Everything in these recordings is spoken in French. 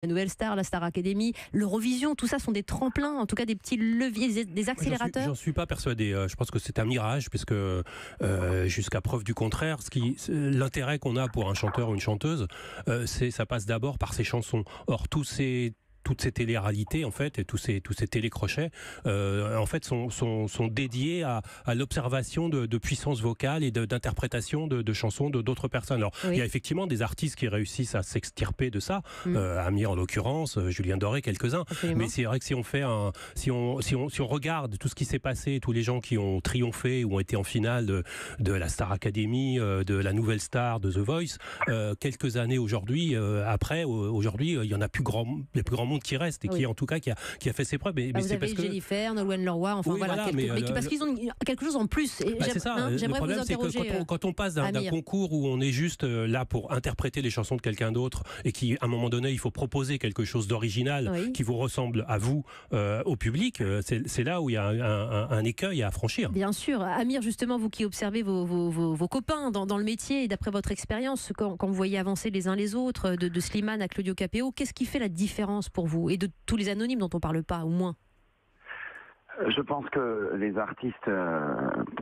La Nouvelle Star, la Star Academy, l'Eurovision, tout ça sont des tremplins, en tout cas des petits leviers, des accélérateurs. J'en suis pas persuadé. Je pense que c'est un mirage, puisque jusqu'à preuve du contraire, l'intérêt qu'on a pour un chanteur ou une chanteuse, ça passe d'abord par ses chansons. Or, toutes ces télé-réalités, en fait, et tous ces télécrochets, en fait, sont dédiés à l'observation de puissance vocale et d'interprétation de chansons d'autres personnes. Alors, il y a effectivement des artistes qui réussissent à s'extirper de ça, Amir en l'occurrence, Julien Doré, quelques-uns. Absolument. Mais c'est vrai que si on regarde tout ce qui s'est passé, tous les gens qui ont triomphé ou ont été en finale de la Star Academy, de la Nouvelle Star, de The Voice, quelques années aujourd'hui, aujourd'hui, il y en a plus grand monde qui reste et qui en tout cas qui a fait ses preuves. Mais vous avez Jennifer, Nolwenn Leroy, enfin parce qu'ils ont quelque chose en plus. C'est ça. Le problème, c'est que quand on passe d'un concours où on est juste là pour interpréter les chansons de quelqu'un d'autre et qu'à un moment donné il faut proposer quelque chose d'original qui vous ressemble à vous, au public, c'est là où il y a un écueil à franchir. Bien sûr. Amir, justement, vous qui observez vos copains dans le métier et d'après votre expérience, quand vous voyez avancer les uns les autres, de Slimane à Claudio Capéo, qu'est-ce qui fait la différence pour vous et de tous les anonymes dont on ne parle pas, au moins? Je pense que les artistes,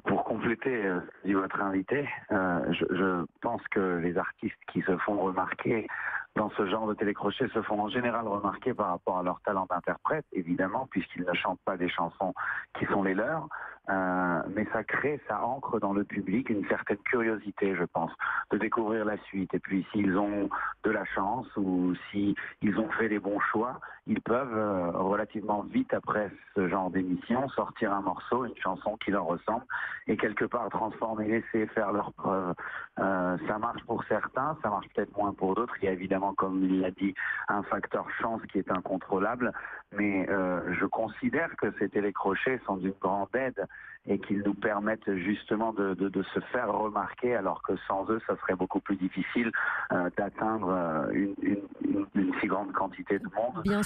pour compléter ce que dit votre invité, je pense que les artistes qui se font remarquer dans ce genre de télécrochet se font en général remarquer par rapport à leur talent d'interprète, évidemment, puisqu'ils ne chantent pas des chansons qui sont les leurs, mais ça ancre dans le public une certaine curiosité, je pense, de découvrir la suite. Et puis s'ils ont de la chance ou s'ils ont fait les bons choix, ils peuvent relativement vite après ce genre d'émission sortir un morceau, une chanson qui leur ressemble et quelque part transformer, laisser faire leur preuve. Ça marche pour certains, ça marche peut-être moins pour d'autres. Il y a évidemment, comme il l'a dit, un facteur chance qui est incontrôlable, mais je considère que ces télécrochets sont d'une grande aide et qu'ils nous permettent justement de se faire remarquer, alors que sans eux, ça serait beaucoup plus difficile d'atteindre une si grande quantité de monde.